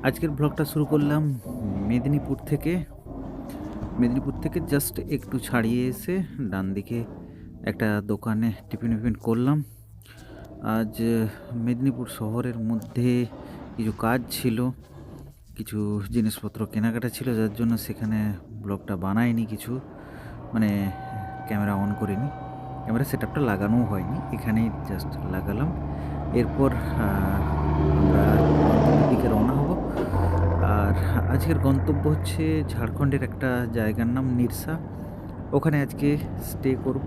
আজকের ব্লগটা শুরু করলাম মেদিনীপুর থেকে। মেদিনীপুর থেকে জাস্ট একটু ছাড়িয়ে এসে ডান দিকে একটা দোকানে টিফিন করলাম। আজ মেদিনীপুর শহরের মধ্যে কিছু কাজ ছিল, কিছু জিনিসপত্র কেনাকাটা ছিল, যার জন্য সেখানে ব্লগটা বানাইনি কিছু, মানে ক্যামেরা অন করিনি, ক্যামেরা সেট আপটা লাগানোও হয়নি, এখানেই জাস্ট লাগালাম। এরপর আমরা গন্তব্যের দিকে রওনা হব। আর আজকের গন্তব্য হচ্ছে ঝাড়খণ্ডের একটা জায়গার নাম নিরসা। ওখানে আজকে স্টে করব।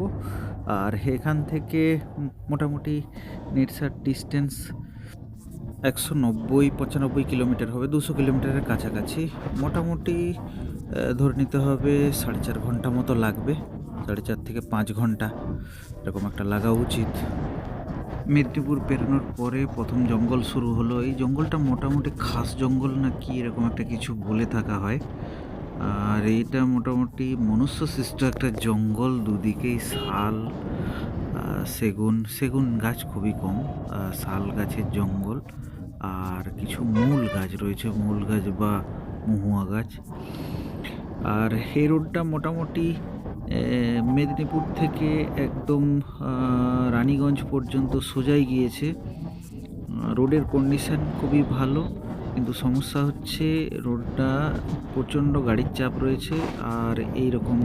আর এখান থেকে মোটামুটি নিরসার ডিস্টেন্স 190-95 কিলোমিটার হবে, 200 কিলোমিটারের কাছাকাছি। মোটামুটি ধরে নিতে হবে 4.5 ঘন্টা মতো লাগবে, 4.5 থেকে 5 ঘন্টা এরকম একটা লাগা উচিত। মেদিনীপুর পেরোনোর পরে প্রথম জঙ্গল শুরু হলো। এই জঙ্গলটা মোটামুটি খাস জঙ্গল না কি এরকম একটা কিছু বলে থাকা হয়। আর এইটা মোটামুটি মনুষ্য সৃষ্ট একটা জঙ্গল, দুদিকেই শাল, সেগুন গাছ খুবই কম, শাল গাছের জঙ্গল, আর কিছু মূল গাছ রয়েছে, মূল গাছ বা মহুয়া গাছ। আর এই রোডটা মোটামুটি মেদিনীপুর থেকে একদম রানীগঞ্জ পর্যন্ত সোজাই গিয়েছে। রোডের কন্ডিশন খুবই ভালো, কিন্তু সমস্যা হচ্ছে রোডটা প্রচণ্ড গাড়ির চাপ রয়েছে। আর এই রকম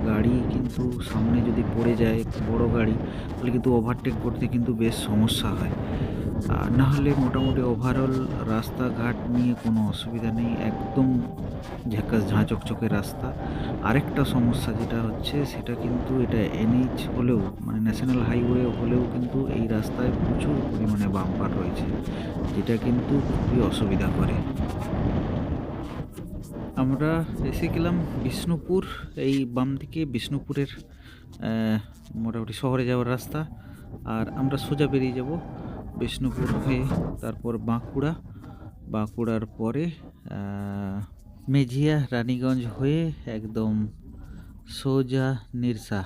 গাড়ি কিন্তু সামনে যদি পড়ে যায় বড় গাড়ি, তাহলে কিন্তু ওভারটেক করতে কিন্তু বেশ সমস্যা হয়। না হলে মোটামুটি ওভারঅল রাস্তাঘাট নিয়ে কোনো অসুবিধা নেই, একদম ঝাঁকাস ঝাঁ চকচকে রাস্তা। আরেকটা সমস্যা যেটা হচ্ছে সেটা কিন্তু এটা এনএইচ হলেও, মানে ন্যাশনাল হাইওয়ে হলেও কিন্তু এই রাস্তায় প্রচুর পরিমাণে বাম্পার রয়েছে, যেটা কিন্তু খুবই অসুবিধা করে। আমরা এসে গেলাম বিষ্ণুপুর। এই বাম দিকে বিষ্ণুপুরের মোটামুটি শহরে যাওয়ার রাস্তা। আর আমরা সোজা বেরিয়ে যাব বিষ্ণুপুর হয়ে, তারপর বাঁকুড়ার পরে মেঝিয়া, রানীগঞ্জ হয়ে একদম সোজা নিরসা।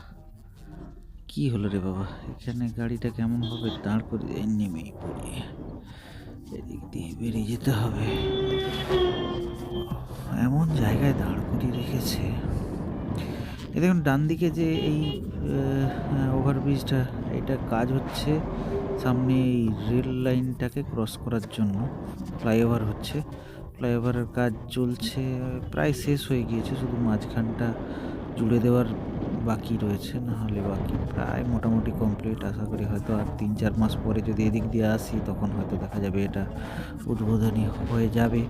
কি হলো রে বাবা, এখানে গাড়িটা কেমনভাবে দাঁড় করে নেমেই পড়ি, এদিক দিয়ে বেরিয়ে যেতে হবে। এমন জায়গায় দাঁড় করিয়ে রেখেছে। এ দেখুন ডান দিকে যে এই ওভারব্রিজটা, এটা কাজ হচ্ছে সামনে এই রেল লাইনটাকে ক্রস করার জন্য। ফ্লাইওভার হচ্ছে, ফ্লাইওভারের কাজ চলছে, প্রায় শেষ হয়ে গিয়েছে, শুধু মাঝখানটা জুড়ে দেওয়ার বাকি রয়েছে, নাহলে বাকি প্রায় মোটামুটি কমপ্লিট। আশা করি হয়তো আর 3-4 মাস পরে যদি এদিক দিয়ে আসি, তখন হয়তো দেখা যাবে এটা উদ্বোধনী হয়ে যাবে।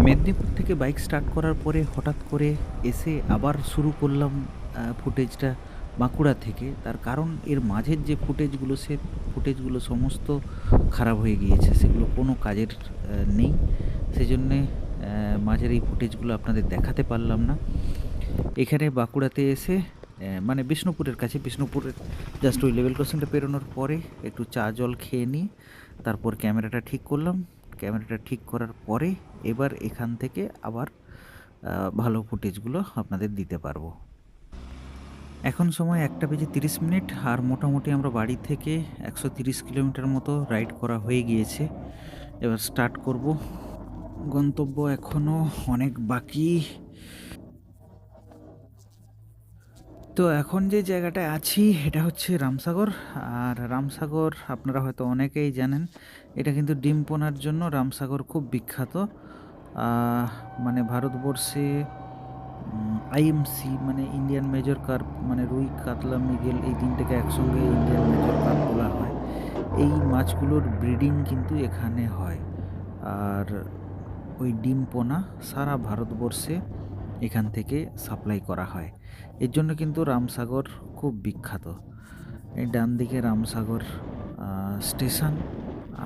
মেদিনীপুর থেকে বাইক স্টার্ট করার পরে হঠাৎ করে এসে আবার শুরু করলাম ফুটেজটা বাঁকুড়া থেকে। তার কারণ এর মাঝের যে ফুটেজগুলো সমস্ত খারাপ হয়ে গিয়েছে, সেগুলো কোনো কাজের নেই, সেই জন্যে মাঝের এই ফুটেজগুলো আপনাদের দেখাতে পারলাম না। এখানে বাঁকুড়াতে এসে মানে বিষ্ণুপুরের কাছে, বিষ্ণুপুরের জাস্ট ওই লেভেল ক্রসিংটা পেরোনোর পরে একটু চা জল খেয়ে নিয়ে তারপর ক্যামেরাটা ঠিক করলাম। ক্যামেরাটা ঠিক করার পরে এবার এখান থেকে আবার ভালো ফুটেজগুলো আপনাদের দিতে পারবো। এখন সময় 1:30, আর মোটামুটি আমরা বাড়ি থেকে 130 কিলোমিটার মতো রাইড করা হয়ে গিয়েছে। এবার স্টার্ট করব। গন্তব্য এখনও অনেক বাকি। তো এখন যে জায়গাটায় আছি এটা হচ্ছে রামসাগর। আর রামসাগর আপনারা হয়তো অনেকেই জানেন, এটা কিন্তু ডিম পোনার জন্য রামসাগর খুব বিখ্যাত। মানে ভারতবর্ষে আইএমসি মানে ইন্ডিয়ান মেজর কার্প, মানে রুই, কাতলা, মৃগেল, এই তিনটেকে একসঙ্গে ইন্ডিয়ান মেজর কার্প বলা হয়। এই মাছগুলোর ব্রিডিং কিন্তু এখানে হয়, আর ওই ডিম পোনা সারা ভারতবর্ষে এখান থেকে সাপ্লাই করা হয়। এর জন্য কিন্তু রামসাগর খুব বিখ্যাত। এই ডান দিকে রামসাগর স্টেশন,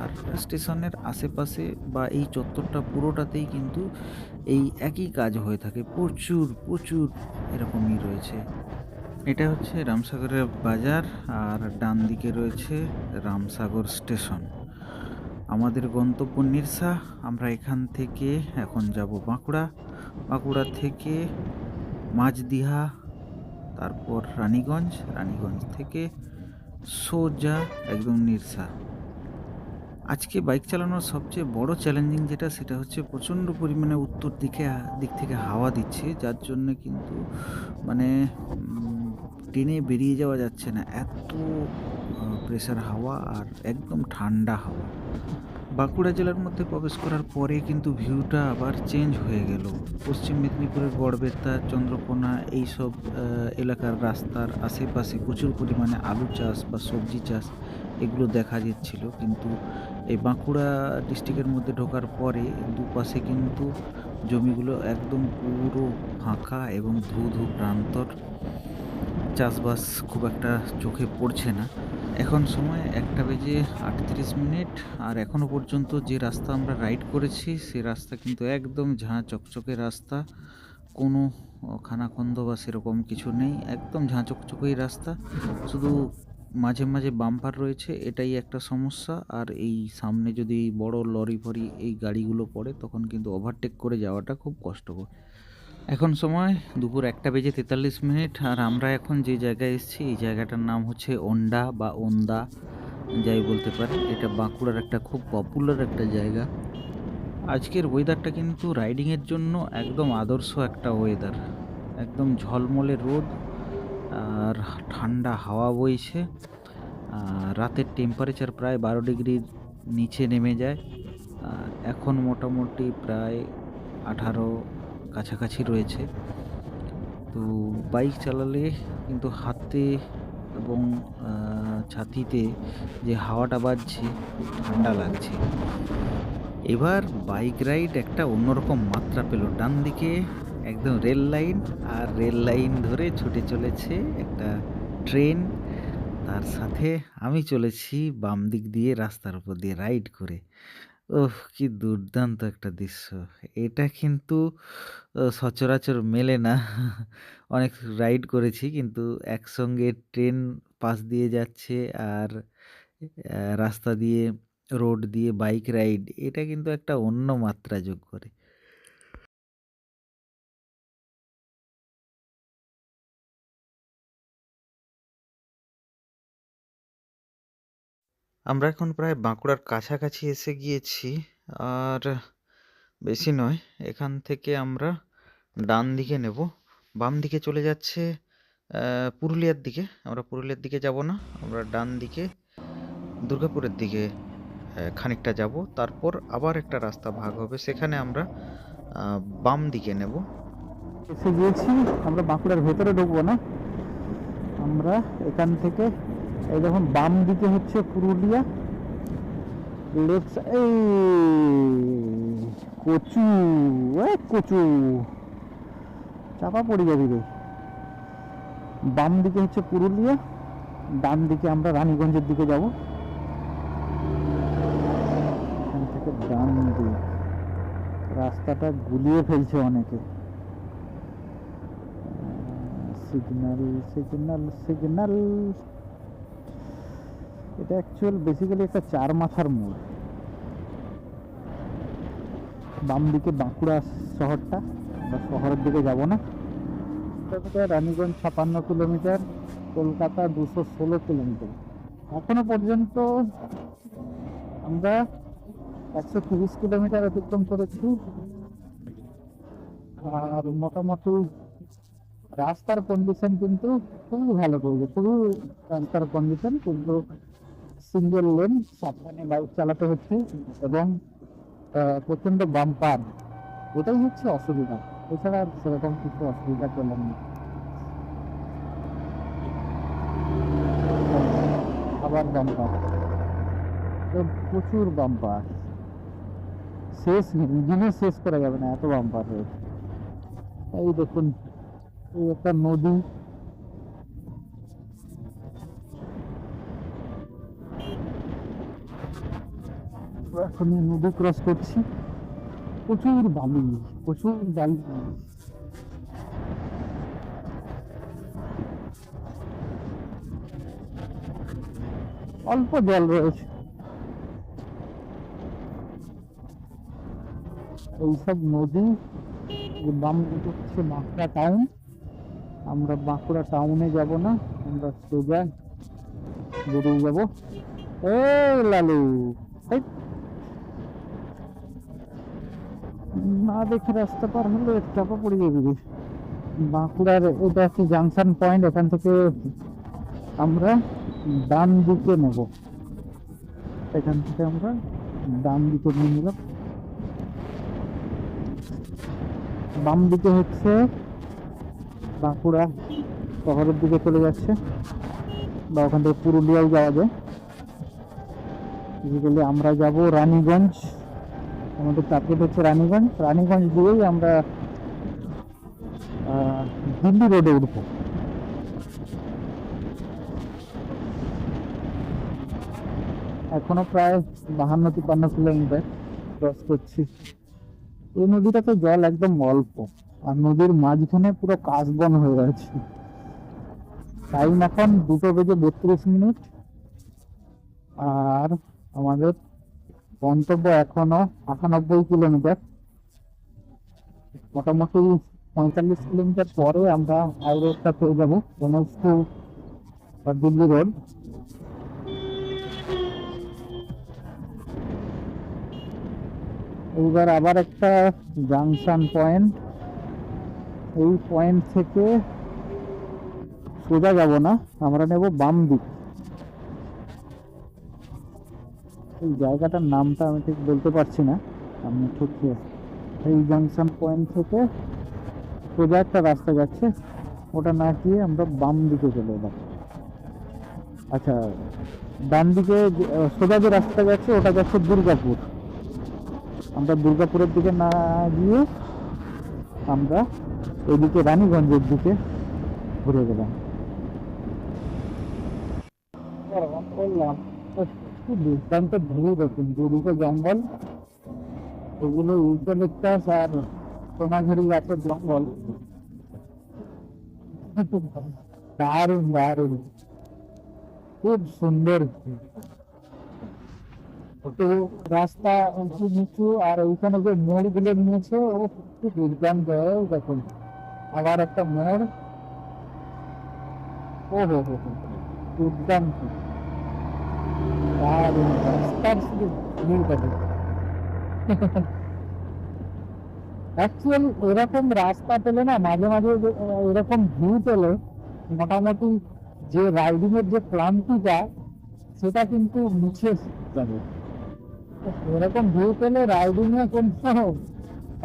আর স্টেশনের আশেপাশে বা এই চত্বরটা পুরোটাতেই কিন্তু এই একই কাজ হয়ে থাকে, প্রচুর প্রচুর এরকমই রয়েছে। এটা হচ্ছে রামসাগরের বাজার, আর ডান দিকে রয়েছে রামসাগর স্টেশন। আমাদের গন্তব্য নিরসা। আমরা এখান থেকে এখন যাব বাঁকুড়া থেকে মাঝদিহা, তারপর রানীগঞ্জ থেকে সোজা একদম নিরসা। আজকে বাইক চালানোর সবচেয়ে বড় চ্যালেঞ্জিং যেটা সেটা হচ্ছে প্রচণ্ড পরিমাণে উত্তর দিক থেকে হাওয়া দিচ্ছে, যার জন্যে কিন্তু মানে টেনে বেরিয়ে যাওয়া যাচ্ছে না। এত প্রেশার হাওয়া আর একদম ঠান্ডা হাওয়া। বাঁকুড়া জেলার মধ্যে প্রবেশ করার পরে কিন্তু ভিউটা আবার চেঞ্জ হয়ে গেল। পশ্চিম মেদিনীপুরের গড়বেতা, চন্দ্রকোনা এইসব এলাকার রাস্তার আশেপাশে প্রচুর পরিমাণে আলু চাষ বা সবজি চাষ এগুলো দেখা যাচ্ছিল। কিন্তু এই বাঁকুড়া ডিস্ট্রিক্টের মধ্যে ঢোকার পরে দুপাশে কিন্তু জমিগুলো একদম পুরো ফাঁকা এবং ধু ধু প্রান্তর। চাষবাস খুব একটা চোখে পড়ছে না। এখন সময় 1:38, আর এখনও পর্যন্ত যে রাস্তা আমরা রাইড করেছি সে রাস্তা কিন্তু একদম ঝাঁ চকচকে রাস্তা। কোনো খানাখন্দ বা সেরকম কিছু নেই, একদম ঝাঁ চকচকেই রাস্তা। শুধু মাঝে মাঝে বাম্পার রয়েছে, এটাই একটা সমস্যা। আর এই সামনে যদি বড় লরি ফরি এই গাড়িগুলো পড়ে তখন কিন্তু ওভারটেক করে যাওয়াটা খুব কষ্টকর। এখন সময় দুপুর 1:43, আর আমরা এখন যে জায়গায় এসেছি এই জায়গাটার নাম হচ্ছে ওন্ডা বা ওন্দা, যাই বলতে পারেন। এটা বাঁকুড়ার একটা খুব পপুলার একটা জায়গা। আজকের ওয়েদারটা কিন্তু রাইডিংয়ের জন্য একদম আদর্শ একটা ওয়েদার। একদম ঝলমলে রোদ আর ঠান্ডা হাওয়া বইছে। রাতের টেম্পারেচার প্রায় 12 ডিগ্রির নিচে নেমে যায়। এখন মোটামুটি প্রায় 18 কাছাকাছি রয়েছে। তো বাইক চালালে কিন্তু হাতে এবং ছাতিতে যে হাওয়াটা বাজছে খুব ঠান্ডা লাগছে। এবার বাইক রাইড একটা অন্যরকম মাত্রা পেল। ডান দিকে একদম রেল লাইন, আর রেল লাইন ধরে ছুটে চলেছে একটা ট্রেন। তার সাথে আমি চলেছি বাম দিক দিয়ে রাস্তার উপর দিয়ে রাইড করে। ওহ! কি দুর্দান্ত একটা দৃশ্য! এটা কিন্তু সচরাচর মেলে না। অনেক রাইড করেছি কিন্তু একসঙ্গে ট্রেন পাশ দিয়ে যাচ্ছে আর রাস্তা দিয়ে, রোড দিয়ে বাইক রাইড, এটা কিন্তু একটা অন্য মাত্রা যোগ করে। আমরা এখন প্রায় বাঁকুড়ার কাছাকাছি এসে গিয়েছি। আর বেশি নয়, এখান থেকে আমরা ডান দিকে নেব। বাম দিকে চলে যাচ্ছে পুরুলিয়ার দিকে। আমরা পুরুলিয়ার দিকে যাব না, আমরা ডান দিকে দুর্গাপুরের দিকে খানিকটা যাব। তারপর আবার একটা রাস্তা ভাগ হবে, সেখানে আমরা বাম দিকে নেব। এসে গিয়েছি, আমরা বাঁকুড়ার ভেতরে ঢুকবো না, আমরা এখান থেকে এই দেখুন বাম দিকে হচ্ছে পুরুলিয়া, লেফট এই কচু, কচু চাপা পড়ে যাবি রে। বাম দিকে হচ্ছে পুরুলিয়া, ডান দিকে আমরা রানীগঞ্জের দিকে যাব। এখান থেকে ডান দিক রাস্তাটা গুলিয়ে ফেলছে অনেকে। Signal signal signal. এটা অ্যাকচুয়াল বেসিক্যালি একটা চার মাথার মোড়। বাম দিকে বাঁকুড়া শহরটা, আমরা শহরের দিকে যাব না। Raniganj 56 kilometre, Kolkata 216 kilometre. এখনো পর্যন্ত আমরা 130 কিলোমিটার অতিক্রম করেছি। আর মোটামুটি রাস্তার কন্ডিশন কিন্তু খুবই ভালো করবে, খুবই রাস্তার কন্ডিশন, কিন্তু সিঙ্গেল লেন, সাবধানে বাইক চালাতে হচ্ছে এবং প্রচন্ড বাম্পার, এটাই হচ্ছে অসুবিধা। এছাড়া আর সেরকম কিছু অসুবিধা করলাম না। আবার বাম্পার, প্রচুর বাম্পার, শেষ নেই, দিনে শেষ করা যাবে না, এত বাম্পার রয়েছে। এই দেখুন, এই একটা নদী, এখন নদী ক্রস করছি। প্রচুর বালি, প্রচুর বালি। অল্প জল রয়েছে। এইসব নদী। বাম দিকে হচ্ছে বাঁকুড়া টাউন, আমরা বাঁকুড়া টাউনে যাব না, আমরা সোজা বেরিয়ে যাব। ও লালু, এই, না দেখে রাস্তা পার হলে চাপা পড়ে যাবে রে। বাঁকুড়ার এটা হচ্ছে জাংশন পয়েন্ট, এখান থেকে আমরা ডান দিকে নেব। এখান থেকে আমরা ডান দিকে নিয়ে নিলাম। বাম দিকে হচ্ছে বাঁকুড়া শহরের দিকে চলে যাচ্ছে, বা ওখান থেকে পুরুলিয়ায় যাওয়া যায়। বেসিক্যালি আমরা যাব রানীগঞ্জ, আমাদের টার্গেট হচ্ছে রানীগঞ্জ। রানীগঞ্জ দিয়েই আমরা দিল্লি রোডে উঠবো। এখনো প্রায় 52-53 কিলোমিটার ক্রস করছি। এই নদীটাতে জল একদম অল্প, আর নদীর মাঝখানে পুরো কাশবন হয়ে গেছে। টাইম এখন 2:32, আর আমাদের গন্তব্য এখনো 98 কিলোমিটার। মোটামুটি 45 কিলোমিটার পরে আমরা হাই রোডটা পেয়ে যাবো, দিল্লি রোড। এইবার আবার একটা জাংশন পয়েন্ট, এই পয়েন্ট থেকে সোজা যাব না, আমরা নেব বাম দিক। এই জায়গাটার নামটা আমি ঠিক বলতে পারছি না, আমি ঠিক এই জাংশন পয়েন্ট থেকে সোজা একটা রাস্তা যাচ্ছে, ওটা না গিয়ে আমরা বাম দিকে চলে এলাম। আচ্ছা, ডান দিকে সোজা যে রাস্তা যাচ্ছে ওটা যাচ্ছে দুর্গাপুর। আমরা দুর্গাপুরের দিকে না গিয়ে আমরা এদিকে রানীগঞ্জের দিকে ঘুরে গেলাম। করলাম দুর্দান্ত ভিউ দেখুন, দুদিকে জঙ্গল, এগুলো ইউক্যালিপটাস আর সোনাঝুরি গাছের জঙ্গল। দারুণ দারুণ, খুব সুন্দর। তো রাস্তা উঁচু নিচু, আর ওইখানে যে মোড় গুলো নিয়েছে ও খুব দুর্দান্ত। দেখুন আবার একটা মোড়, ও হো হো হো, দুর্দান্ত দারুণ রাস্তার শুধু ভিউটা দেখুন। অ্যাকচুয়ালি এরকম রাস্তা পেলে না, মাঝে মাঝে এরকম ভিউ পেলে মোটামুটি যে রাইডিং এর যে ক্লান্তিটা সেটা কিন্তু মুছে যাবে। এরকম ভিউ পেলে রাইডিং এ কোনো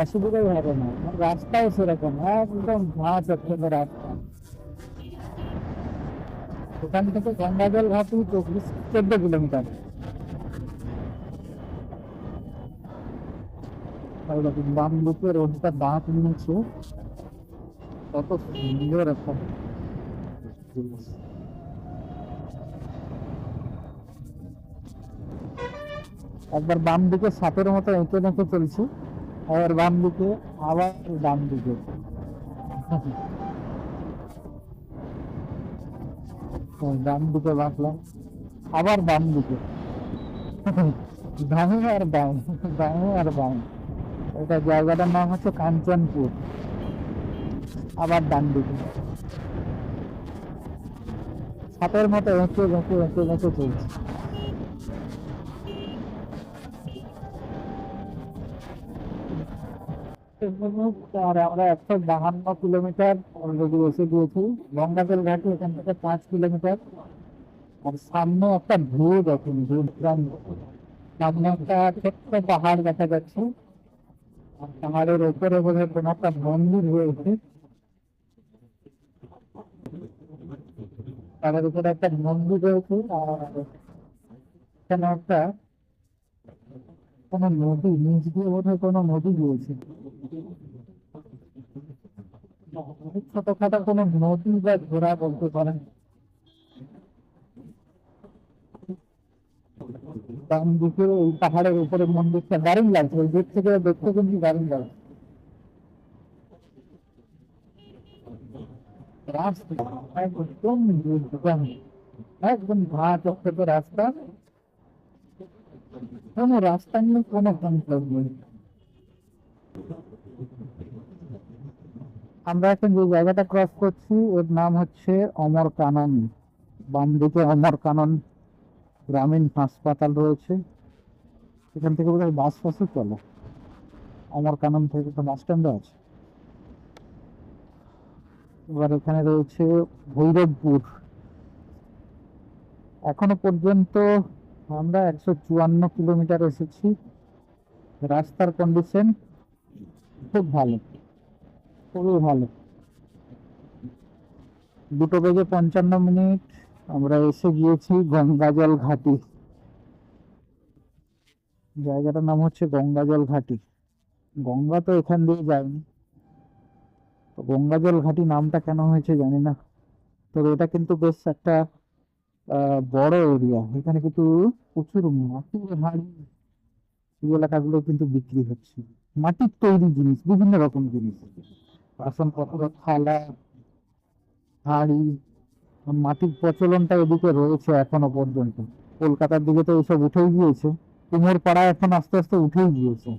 অসুবিধাই হবে না। রাস্তাও সেরকম একদম ঘাট চকচকে রাস্তা। ওখান থেকে গঙ্গাজল ঘাটি 14 কিলোমিটার। বাম দিকে রোডটা দাঁত নিয়েছে, কত সুন্দর একটা জিনিস। একবার বাম দিকে সাপের মতো এঁকে মেঁকে চলছি, আবার বাম দিকে, আবার ডান দিকে। ডান দিকে বাঁকলাম, আবার বাম দিকে, ডানে আর বাম, ডানে আর বাম। এটা জায়গাটার নাম হচ্ছে কাঞ্চনপুর। আবার ডান দিকে সাপের মতো এঁকে মেঁকে এঁকে মেঁকে চলছে। আর আমরা 152 কিলোমিটার অলরেডি এসে দিয়েছি। গঙ্গাজল ঘাটে এখান থেকে 5 কিলোমিটার। আর সামনে একটা ভিউ দেখুন, দুর্দান্ত। সামনে একটা ছোট্ট পাহাড় দেখা যাচ্ছে, আর পাহাড়ের উপরে বোধহয় কোনো একটা মন্দির রয়েছে। তার উপরে একটা মন্দির রয়েছে, আর এখানে একটা কোনো নদী, নিচ দিয়ে বোধহয় কোনো নদী রয়েছে, ছোটখাটো কোনো নদী বা ঘোড়া বলতে পারেন। ডান দিকে ওই পাহাড়ের উপরে মন্দিরটা দারুণ লাগছে, ওই দিক থেকে দেখতে কিন্তু দারুণ লাগছে। রাস্তা একদম দুর্দান্ত, একদম ঘা চকচকে রাস্তা, কোনো রাস্তা নিয়ে কোনো কমপ্লেন নেই। আমরা এখন যে জায়গাটা ক্রস করছি ওর নাম হচ্ছে অমর কানন। বাম দিকে অমর কানন গ্রামীণ হাসপাতাল রয়েছে, এখান থেকে বোধহয় বাস ফাসও চলে, আমার কানন থেকে তো বাস স্ট্যান্ডও আছে। এবার এখানে রয়েছে ভৈরবপুর। এখনো পর্যন্ত আমরা 154 কিলোমিটার এসেছি। রাস্তার কন্ডিশন খুব ভালো, খুবই ভালো। 2:55 আমরা এসে গিয়েছি গঙ্গাজল ঘাটি। জায়গাটার নাম হচ্ছে গঙ্গাজল ঘাটি। গঙ্গা তো এখান দিয়ে যায়নি, তো গঙ্গাজল ঘাটি নামটা কেন হয়েছে জানি না। তবে এটা কিন্তু বেশ একটা বড় এরিয়া। এখানে কিন্তু প্রচুর মাটির হাঁড়ি, এই এলাকাগুলো কিন্তু বিক্রি হচ্ছে। মাটির তৈরি জিনিস, বিভিন্ন রকম জিনিস, বাসনপত্র, থালা, হাঁড়ি। মাটির প্রচলনটা এদিকে রয়েছে এখনো পর্যন্ত। কলকাতার দিকে তো এসব উঠেই গিয়েছে, কুমোর পাড়া এখন আস্তে আস্তে উঠেই গিয়েছে।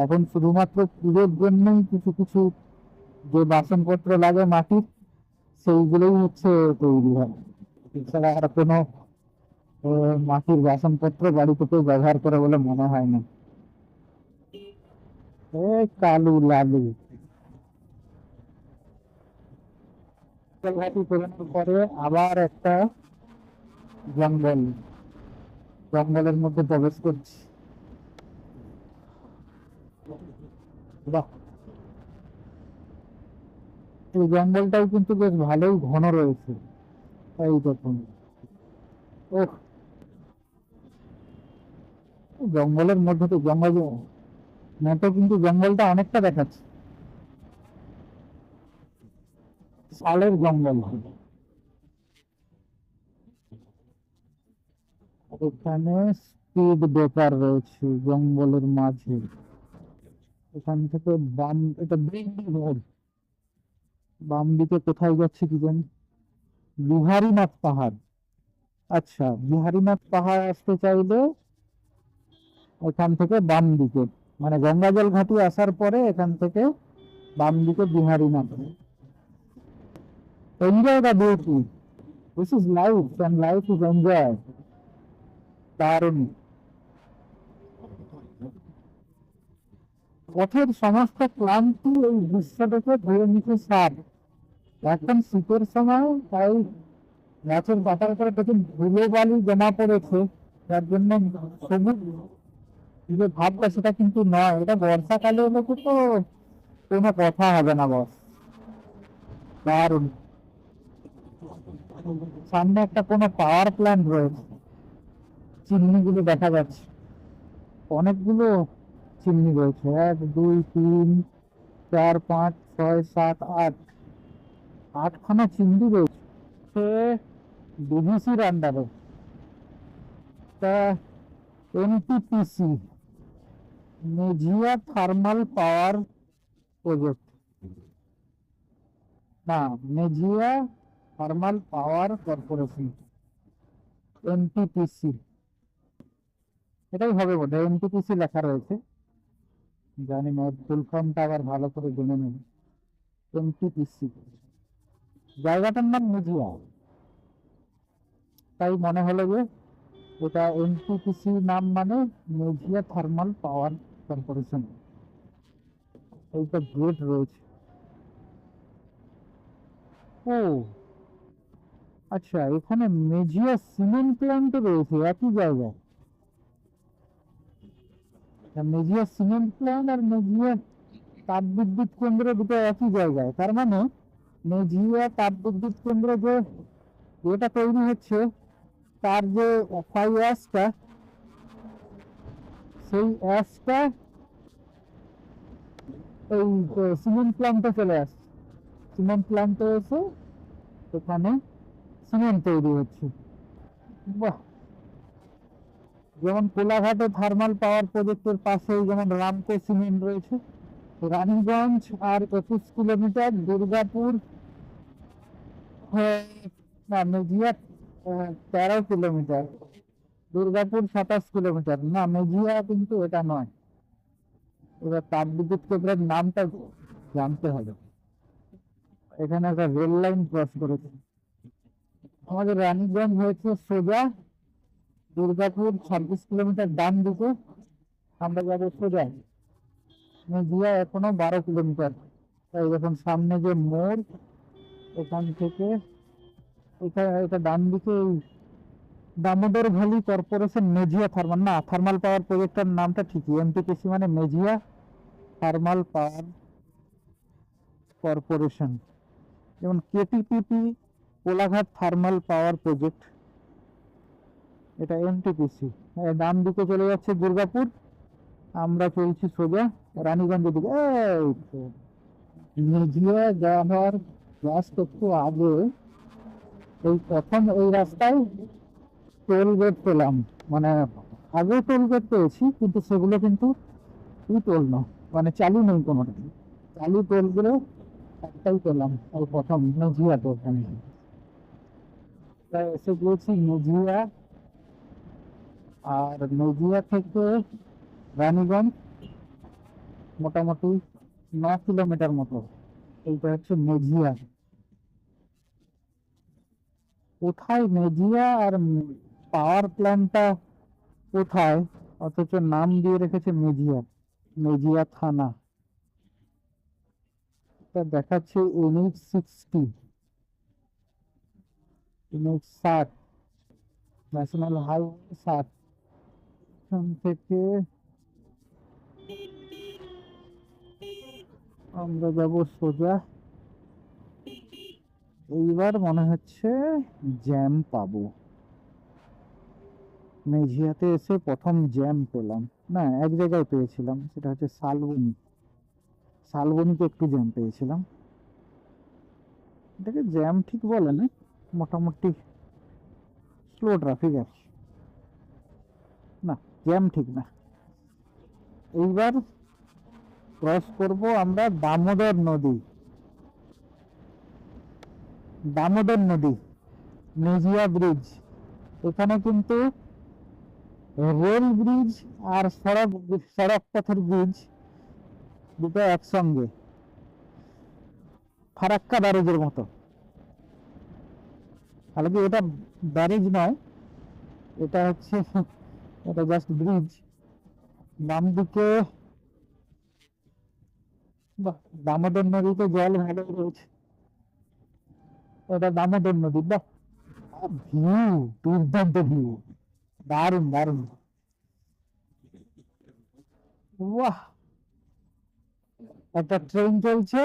এখন শুধুমাত্র পুজোর জন্যই কিছু কিছু যে বাসনপত্র লাগে মাটির, সেইগুলোই হচ্ছে তৈরি হয়। এছাড়া আর কোনো মাটির বাসনপত্র বাড়িতে কেউ ব্যবহার করে বলে মনে হয় না। কালু লালু ঘাটি পেরোনোর পরে আবার একটা জঙ্গল, জঙ্গলের মধ্যে প্রবেশ করছি। বাহ, এই জঙ্গলটাও কিন্তু বেশ ভালোই ঘন রয়েছে। এই দেখুন, ও জঙ্গলের মধ্যে তো জঙ্গল মতো কিন্তু জঙ্গলটা অনেকটা দেখাচ্ছে, শালের জঙ্গল। এখানে স্পিড ব্রেকার রয়েছে জঙ্গলের মাঝে। এখান থেকে বাম, এটা ব্রিগলি রোড, বাম দিকে কোথায় যাচ্ছে কি জানি, বিহারীনাথ পাহাড়। আচ্ছা, বিহারীনাথ পাহাড় আসতে চাইলে এখান থেকে বাম দিকে, মানে গঙ্গাজল ঘাটি আসার পরে এখান থেকে বাম দিকে Biharinath. Enjoy the beauty, this is life and life is enjoy. দারুণ। পথের সমস্ত ক্লান্তি এই দৃশ্য দেখে ধরে নিতে সার। এখন শীতের সময়, তাই গাছের পাতার উপরে প্রচুর ধুলো বালি জমা পড়েছে, যার জন্য সবুজ যে ভাবটা সেটা কিন্তু নয়। এটা বর্ষাকালে হলে তো কোনো কথা হবে না বস। দারুণ। সামনে একটা কোনো পাওয়ার প্ল্যান্ট রয়েছে, চিমনিগুলো দেখা যাচ্ছে, অনেকগুলো চিমনি রয়েছে, 1 2 3 4 5 6 7 8, 8খানা চিমনি রয়েছে। সে ডিভিসির আন্ডারে, তা এনটিপিসি, মেঝিয়া থার্মাল পাওয়ার প্রজেক্ট, না, মেঝিয়া থার্মাল পাওয়ার কর্পোরেশন, এনটিপিসি এটাই হবে বোধ হয়। এনটিপিসি লেখা রয়েছে, জানি না ফুল ফর্মটা আবার ভালো করে জেনে নেব। এনটিপিসি, জায়গাটার নাম মেঝিয়া, তাই মনে হলো যে এটা এনটিপিসি নাম, মানে মেঝিয়া থার্মাল পাওয়ার কর্পোরেশন। এইটা গেট রয়েছে। ও আচ্ছা, এখানে মেঝিয়া সিমেন্ট প্ল্যান্ট রয়েছে একই জায়গায়। মেঝিয়া সিমেন্ট প্ল্যান্ট আর মেঝিয়া তাপবিদ্যুৎ কেন্দ্র দুটো একই জায়গায়। তার মানে মেঝিয়া তাপবিদ্যুৎ কেন্দ্র যে যেটা তৈরি হচ্ছে, তার যে ফ্লাই অ্যাশটা, সেই অ্যাশটা এই সিমেন্ট প্ল্যান্টে চলে আসছে। সিমেন্ট প্ল্যান্টে এসে এখানে সিমেন্ট তৈরি হচ্ছে। বাহ, যেমন কোলাঘাটে থার্মাল পাওয়ার প্রজেক্টের পাশেই যেমন রামকো সিমেন্ট রয়েছে, রানীগঞ্জ আর 25 কিলোমিটার, দুর্গাপুর না মেজিয়া 13 কিলোমিটার, দুর্গাপুর 27 কিলোমিটার। না, মেজিয়া কিন্তু এটা নয়। এবার তাপবিদ্যুৎ কেন্দ্রের নামটা জানতে হবে। এখানে একটা রেল লাইন ক্রস করেছে। আমাদের রানীগঞ্জ হয়েছে সোজা, দুর্গাপুর 26 কিলোমিটার ডান দিকে, আমরা যাবো সোজা মেজিয়া, এখনো 12 কিলোমিটার। তাই দেখুন সামনে যে মোড়, এখান থেকে এটা ডান দিকে Damodar valley corporation Mejia thermal, না থার্মাল পাওয়ার প্রজেক্টের নামটা ঠিকই, এনটিপিসি মানে মেজিয়া থার্মাল পাওয়ার কর্পোরেশন। যেমন KTPP Kolaghat thermal power project, এটা এনটিপিসি। ডান দিকে চলে যাচ্ছে দুর্গাপুর, আমরা চলছি সোজা রানীগঞ্জের দিকে। এই তো মেজিয়া যাওয়ার জাস্ট একটু আগে এই প্রথম এই রাস্তায় টোল গেট পেলাম। মানে আগে টোল গেট পেয়েছি, কিন্তু সেগুলো কিন্তু টোল নয়, মানে চালু নেই কোনোটা। চালু টোল গুলো একটাই পেলাম এই প্রথম মেজিয়াতে। ওখানে তাই এসে গিয়েছি মেজিয়া। আর মেজিয়া থেকে রানীগঞ্জ মোটামুটি 9 কিলোমিটার মতো। এইটা হচ্ছে মেজিয়া। কোথায় মেজিয়া আর পাওয়ার প্ল্যান্টটা কোথায়, অথচ নাম দিয়ে রেখেছে মেজিয়া, মেজিয়া থানা। এটা দেখাচ্ছে NH60, NH60, ন্যাশনাল হাইওয়ে 60। এখান থেকে আমরা যাব সোজা। এইবার মনে হচ্ছে জ্যাম পাবো। মেঝিয়াতে এসে প্রথম জ্যাম পেলাম, না এক জায়গায় পেয়েছিলাম, সেটা হচ্ছে শালবনী। শালবনীতে একটু জ্যাম পেয়েছিলাম। এটাকে জ্যাম ঠিক বলে না, মোটামুটি স্লো ট্রাফিক আছে। না, জ্যাম ঠিক না। এইবার ক্রস করব আমরা দামোদর নদী। দামোদর নদী, মেজিয়া ব্রিজ। এখানে কিন্তু রেল ব্রিজ আর সড়ক পথের ব্রিজ দুটো একসঙ্গে, ফারাক্কা ব্যারেজের মতো। তাহলে কি এটা ব্যারেজ নয়, এটা হচ্ছে এটা জাস্ট ব্রিজ। বাম দিকে বাহ, দামোদর নদীতে জল ভালো রয়েছে। এটা দামোদর নদী, বাহ ভিউ, দুর্দান্ত ভিউ, দারুণ দারুণ। বাহ, একটা ট্রেন চলছে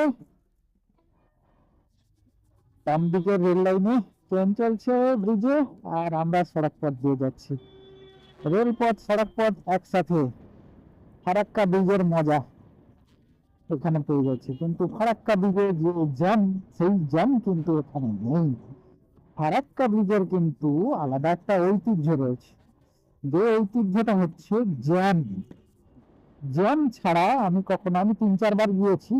বাম দিকে, রেল লাইনে ট্রেন চলছে ব্রিজে, আর আমরা সড়ক পথ দিয়ে যাচ্ছি। রেলপথ সড়ক পথ একসাথে, ফারাক্কা ব্রিজের মজা এখানে পেয়ে যাচ্ছে। কিন্তু ফারাক্কা ব্রিজের যে জ্যাম, সেই জ্যাম কিন্তু এখানে নেই। ফারাক্কা ব্রিজের কিন্তু আলাদা একটা ঐতিহ্য রয়েছে, যে ঐতিহ্যটা হচ্ছে জ্যাম। জ্যাম ছাড়া আমি 3-4 বার গিয়েছি,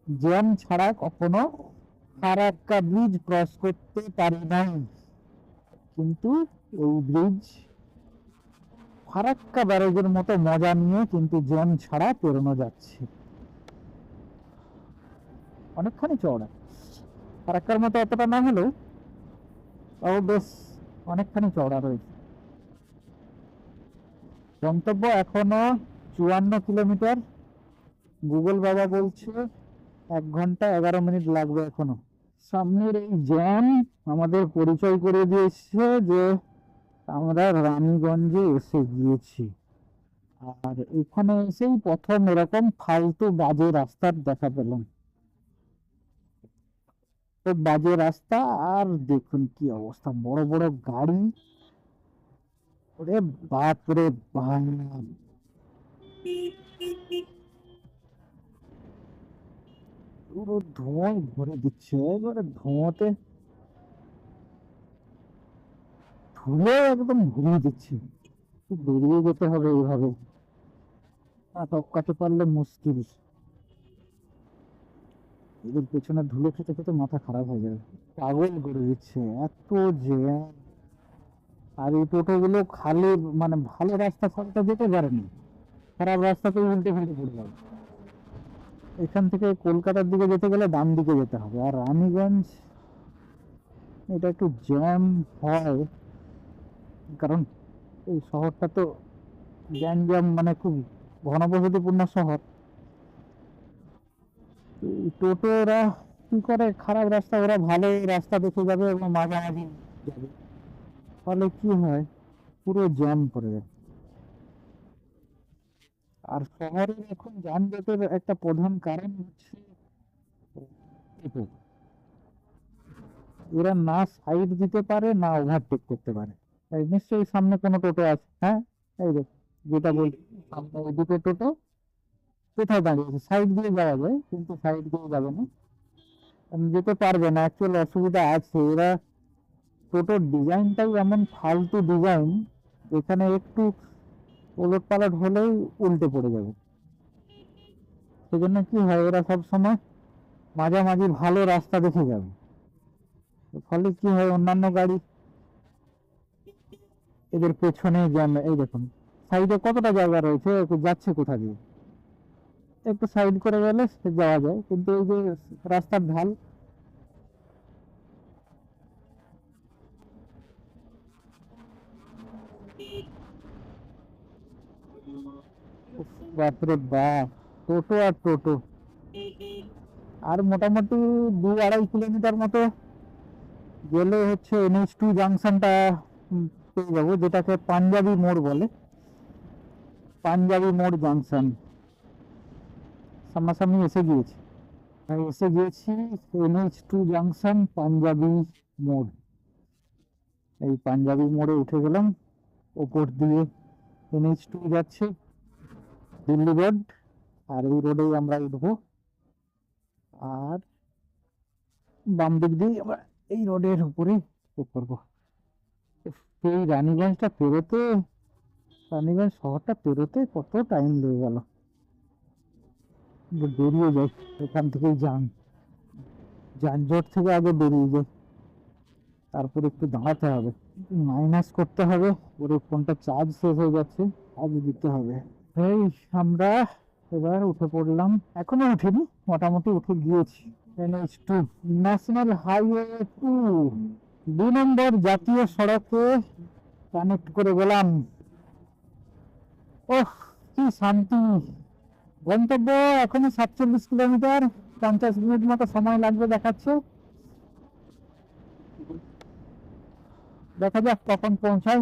জ্যাম ছাড়া কখনো ফারাক্কা ব্রিজ ক্রস করতে পারি নাই। কিন্তু এই ব্রিজ ফারাক্কা ব্যারেজের মতো মজা নিয়ে কিন্তু জ্যাম ছাড়া পেরোনো যাচ্ছে। অনেকখানি চওড়া, ফারাক্কার মতো অতটা না হলেও তাও বেশ অনেকখানি চওড়া রয়েছে। গন্তব্য এখনো 54 কিলোমিটার। গুগল বাবা বলছে 1 ঘন্টা 11 মিনিট লাগবে এখনো। সামনের এই জ্যাম আমাদের পরিচয় করে দিয়েছে যে আমরা রানীগঞ্জে এসে গিয়েছি। আর এখানে এসেই প্রথম এরকম ফালতু বাজে রাস্তার দেখা পেলাম। তো বাজে রাস্তা, আর দেখুন কি অবস্থা, বড় বড় গাড়ি, ওরে বাপ রে বাপ। পুরো ধোঁয়ায় ভরে দিচ্ছে, এবারে ধোঁয়াতে ধুলো একদম ভরিয়ে দিচ্ছে। বেরিয়ে যেতে হবে এইভাবে, টপকাতে পারলে মুশকিল। এদের পেছনে ধুলো খেতে খেতে মাথা খারাপ হয়ে যাবে, পাগল করে দিচ্ছে এত জ্যাম। আর এই টোটো গুলো খালি মানে ভালো রাস্তা ছাড়া যেতে পারেনি, খারাপ রাস্তাতে উল্টে ফেলতে পড়ে যাবে। এখান থেকে কলকাতার দিকে যেতে গেলে ডান দিকে যেতে হবে। আর রানীগঞ্জ এটা একটু জ্যাম হয়, কারণ এই শহরটা তো গ্যাঞ্জাম, মানে খুব ঘনবসতিপূর্ণ শহর। এই টোটো ওরা কি করে, খারাপ রাস্তা ওরা ভালো রাস্তা দেখে যাবে এবং মাঝামাঝি যাবে, ফলে কি হয়, পুরো জ্যাম পড়ে যায়। আর শহরের এখন যানজটের একটা প্রধান কারণ হচ্ছে টোটো। এরা না সাইড দিতে পারে না ওভারটেক করতে পারে। তাই নিশ্চয়ই সামনে কোনো টোটো আছে, হ্যাঁ, এই দেখ, যেটা বলছি, সামনে ওই দুটো টোটো কোথায় দাঁড়িয়েছে, সাইড দিয়ে যাওয়া যায় কিন্তু সাইড দিয়ে যাবে না, যেতে পারবে না। অ্যাকচুয়ালি অসুবিধা আছে, এরা টোটোর ডিজাইনটাই এমন ফালতু ডিজাইন, এখানে একটু ওলট পালট হলেই উল্টে পড়ে যাবে। সেজন্য কি হয়, এরা সব সময় মাঝামাঝি ভালো রাস্তা দেখে যাবে। ফলে কি হয়, অন্যান্য গাড়ি এদের পেছনে জ্যাম। এই দেখুন সাইডে কতটা জায়গা রয়েছে, যাচ্ছে কোথা দিয়ে, একটু সাইড করে গেলে যাওয়া যায়, কিন্তু এই যে রাস্তার ঢাল, উফ, বাপরে বাপ, টোটো আর টোটো। আর মোটামুটি 2-2.5 কিলোমিটার মতো গেলে হচ্ছে NH2 জাংশনটা পেয়ে যাবো, যেটাকে পাঞ্জাবি মোড় বলে। পাঞ্জাবি মোড় জাংশন সামনাসামনি এসে গিয়েছি। NH2 জাংশন, পাঞ্জাবি মোড়। এই পাঞ্জাবি মোড়ে উঠে গেলাম, ওপর দিয়ে NH2 যাচ্ছে, দিল্লি রোড, আর এই রোডেই আমরা উঠবো। আর বাম দিক দিয়ে আমরা এই রোডের উপরেই করবো। এই রানীগঞ্জ শহরটা পেরোতে কত টাইম লেগে গেল, বেরিয়ে যাই এখান থেকেই, যানজট থেকে আগে বেরিয়ে যাই, তারপর একটু দাঁড়াতে হবে, মাইনাস করতে হবে, ওর ফোনটা চার্জ শেষ হয়ে যাচ্ছে, চার্জ দিতে হবে। এই আমরা এবার উঠে পড়লাম, এখনো উঠিনি, মোটামুটি উঠে গিয়েছি। NH2 ন্যাশনাল হাইওয়ে 2, 2 নম্বর জাতীয় সড়কে কানেক্ট করে গেলাম। ওহ, কি শান্তি। গন্তব্য এখনো 47 কিলোমিটার, 50 মিনিট মতো সময় লাগবে দেখাচ্ছে। দেখা যাক কখন পৌঁছায়,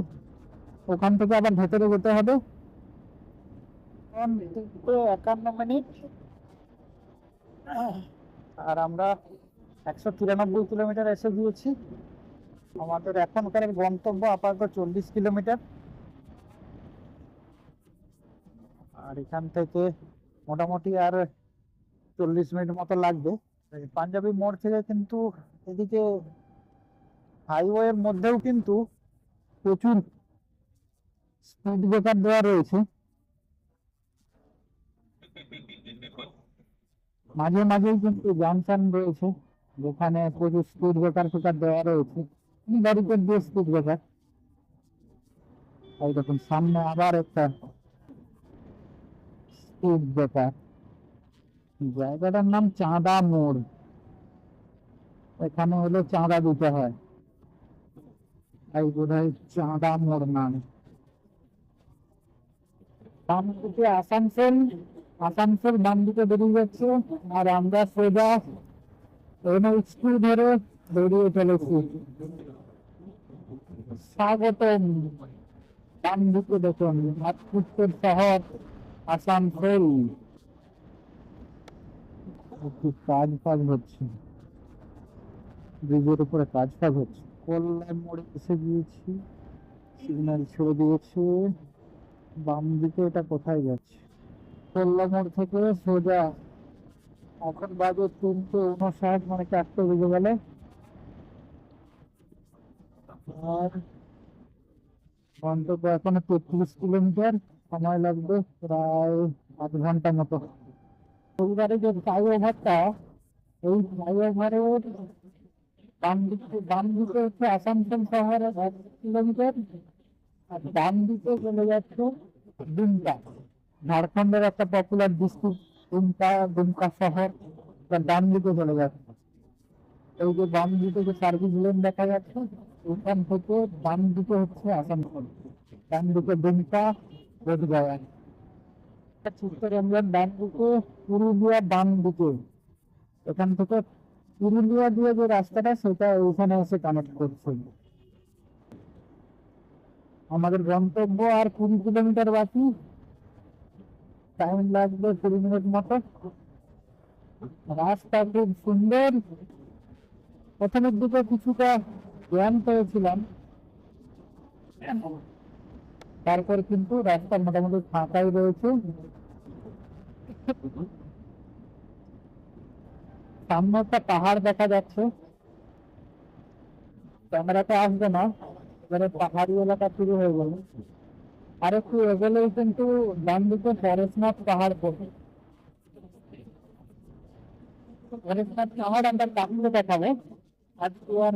ওখান থেকে আবার ভেতরে যেতে হবে। 51 মিনিট, আর আমরা 193 কিলোমিটার এসে গিয়েছি। আমাদের এখনকার গন্তব্য আপাতত 40 কিলোমিটার, আর এখান থেকে মোটামুটি আর 40 মিনিট মতো লাগবে। পাঞ্জাবি মোড় থেকে কিন্তু এদিকে হাইওয়ের মধ্যেও কিন্তু প্রচুর স্পিড ব্রেকার দেওয়া রয়েছে, মাঝে মাঝেই কিন্তু জাংশন রয়েছে যেখানে প্রচুর স্পিড ব্রেকার দেওয়া রয়েছে, গাড়িতে দিয়ে স্পিড ব্রেকার। এই দেখুন সামনে আবার একটা স্পিড ব্রেকার। জায়গাটার নাম চাঁদা মোড়, এখানে হলো চাঁদা দিতে হয়, তাই বোধহয় চাঁদা মোড় নাম। বাম দিকে আসানসোল বাম দিকে বেরিয়ে যাচ্ছে, আর আমরা সোজা NH2 ধরে বেরিয়ে চলেছি। স্বাগতম। বাম দিকে দেখুন মাতৃত্বের শহর আসানসোল। কাজ হচ্ছে, ব্রিজের উপরে কাজ হচ্ছে। কল্যাণ মোড়ে এসে গিয়েছি, সিগন্যাল ছেড়ে দিয়েছে। বাম দিকে এটা কোথায় যাচ্ছে, কল্যাণ মোড় থেকে সোজা। এখন বাজে 3:59, মানে 4টে বেজে গেলে। আর গন্তব্য এখনো 33 কিলোমিটার, সময় লাগবে প্রায় 8 ঘন্টা মতো। এইবারে যে ফ্লাইওভারটা, এই ফ্লাইওভারের বাম দিকে হচ্ছে আসানসোল শহরের 1 কিলোমিটার, আর ডান দিকে চলে যাচ্ছে দুমকা, ঝাড়খণ্ডের একটা পপুলার ডিস্ট্রিক্ট দুমকা শহর, তার ডান দিকে চলে যাচ্ছে। এই যে বাম দিকে যে সার্ভিস লেন দেখা যাচ্ছে, ওখান থেকে ডান দিকে হচ্ছে আসানসোল, ডান দিকে দুমকা, বোধগয়া। চিত্তরঞ্জন ডান দিকে, পুরুলিয়া বাম দিকে। এখান থেকে পুরুলিয়া দিয়ে যে রাস্তাটা সেটা ওইখানে এসে কানেক্ট করছে। আমাদের গন্তব্য আর 20 কিলোমিটার বাকি, টাইম লাগবে 20 মিনিট মতো। রাস্তা খুব সুন্দর। প্রথমের দিকে কিছুটা জ্যাম পেয়েছিলাম, তারপর কিন্তু রাস্তা মোটামুটি ফাঁকাই রয়েছে। সামনে একটা পাহাড় দেখা যাচ্ছে, ক্যামেরাতে আসবে না, এবারে পাহাড়ি এলাকা শুরু হয়ে গেল। আর একটু এগোলেই কিন্তু ডান দিকে পরেশনাথ পাহাড় পড়ে। পরেশনাথ পাহাড় আমরা কাকুকে দেখাবো, আজকে আর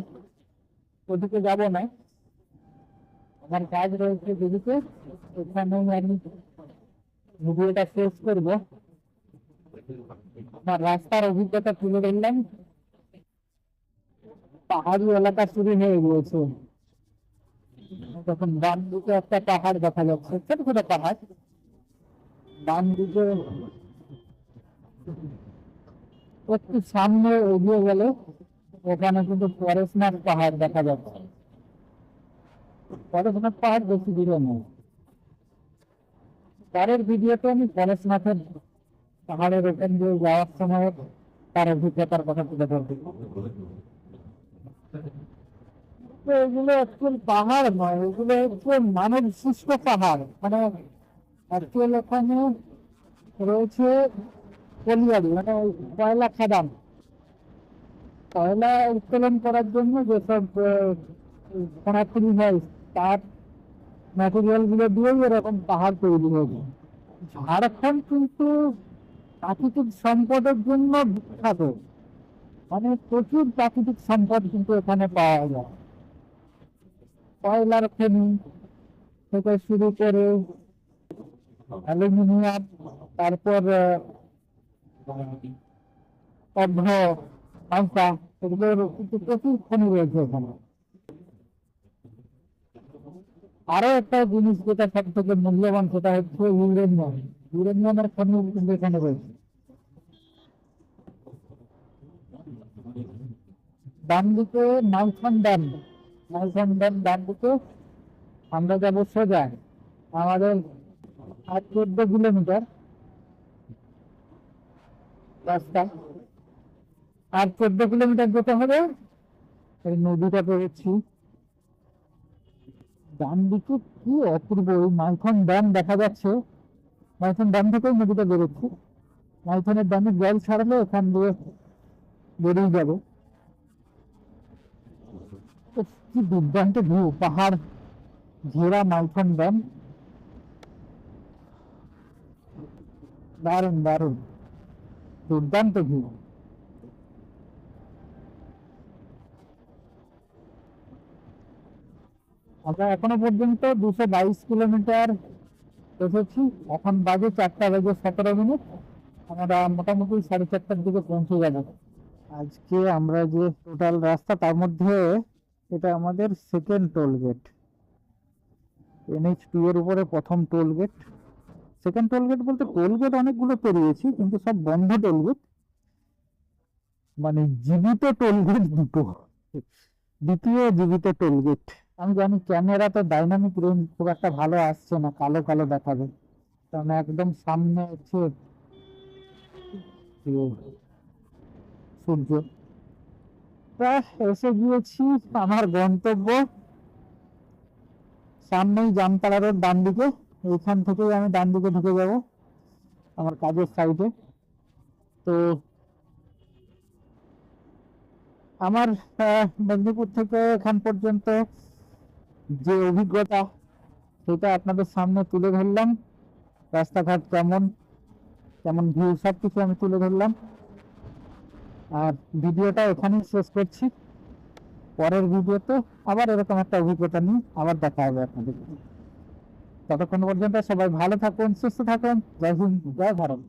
ওদিকে যাবো না, আমার কাজ রয়েছে দিদিকে, এখানে আমি ভিডিওটা শেষ করবো। আমার রাস্তার অভিজ্ঞতা তুলে ধরলাম। পাহাড়ি এলাকা শুরু হয়ে গিয়েছে, তখন ডান দিকে একটা পাহাড় দেখা যাচ্ছে, ছোট ছোট পাহাড়। ডান দিকে একটু সামনে এগিয়ে গেলে এখানে কিন্তু পরেশনাথ পাহাড় দেখা যাচ্ছে। পরেশনাথ পাহাড় বেশি দূরে নেই। পরের ভিডিওতে আমি পরেশনাথের পাহাড়ের ওখান দিয়ে যাওয়ার সময় তার অভিজ্ঞতার কথা তুলে ধরবো। তো এগুলো অ্যাকচুয়াল পাহাড় নয়, এগুলো হচ্ছে মানব সৃষ্ট পাহাড়। মানে অ্যাকচুয়াল এখানে রয়েছে কলিয়ারি, মানে কয়লা খাদান। কয়লা উত্তোলন করার জন্য যেসব খনাখনি হয়, তার ম্যাটেরিয়াল গুলো দিয়েই এরকম পাহাড় তৈরি হয়েছে। ঝাড়খণ্ড কিন্তু প্রাকৃতিক সম্পদের জন্য বিখ্যাত, মানে প্রচুর প্রাকৃতিক সম্পদ কিন্তু এখানে পাওয়া যায়। কয়লার খনি থেকে শুরু করে অ্যালুমিনিয়াম, তারপর অভ্র সংস্থা, এগুলোর কিন্তু প্রচুর খনি রয়েছে এখানে। আরো একটা জিনিস যেটা সব থেকে মূল্যবান, সেটা হচ্ছে ইউরেনিয়াম। ইউরেনিয়ামের খনি কিন্তু এখানে রয়েছে। ডান দিকে মাইথন ড্যাম, মাইথন ড্যাম ডান দিকে। আমরা যাবো সোজা, আমাদের আর 14 কিলোমিটার রাস্তা, আর 14 কিলোমিটার যেতে হবে। এই নদীটা পেরেছি ডান দিকে, কি অপূর্ব ওই মাইথন ড্যাম দেখা যাচ্ছে। মাইথন ড্যাম থেকেই নদীটা বেরোচ্ছে। মাইথনের ড্যামে জল ছাড়লে এখান দিয়ে বেরিয়ে যাবে। উফ, কি দুর্দান্ত ভিউ, পাহাড় ঘেরা মাইথন ড্যাম, দারুণ দারুণ দুর্দান্ত ভিউ। আমরা এখনো পর্যন্ত 222 কিলোমিটার এসেছি। এখন বাজে 4:17। আমরা মোটামুটি 4:30টার দিকে পৌঁছে যাবো। আজকে আমরা যে টোটাল রাস্তা, তার মধ্যে এটা আমাদের সেকেন্ড টোল গেট। NH2 এর উপরে প্রথম toll gate. Second toll gate বলতে টোল গেট অনেকগুলো পেরিয়েছি, কিন্তু সব বন্ধ টোল গেট, মানে জীবিত টোল গেট দুটো, দ্বিতীয় জীবিত টোল গেট। আমি জানি ক্যামেরাতে ডাইনামিক রেঞ্জ খুব একটা ভালো আসছে না, কালো কালো দেখাবে, কারণ একদম সামনে হচ্ছে সূর্য। প্রায় এসে গিয়েছি আমার গন্তব্য, সামনেই জামতলা রোড ডান দিকে। এইখান থেকেই আমি ডান দিকে ঢুকে যাব আমার কাজের সাইডে। তো আমার মেদিনীপুর থেকে এখান পর্যন্ত যে অভিজ্ঞতা, সেটা আপনাদের সামনে তুলে ধরলাম। রাস্তাঘাট কেমন কেমন ভিউ, সবকিছু আমি তুলে ধরলাম। আর ভিডিওটা এখানেই শেষ করছি। পরের ভিডিওতে আবার এরকম একটা অভিজ্ঞতা নিয়ে আবার দেখা হবে আপনাদের। ততক্ষণ পর্যন্ত সবাই ভালো থাকুন, সুস্থ থাকুন। জয় হিন্দ, জয় ভারত।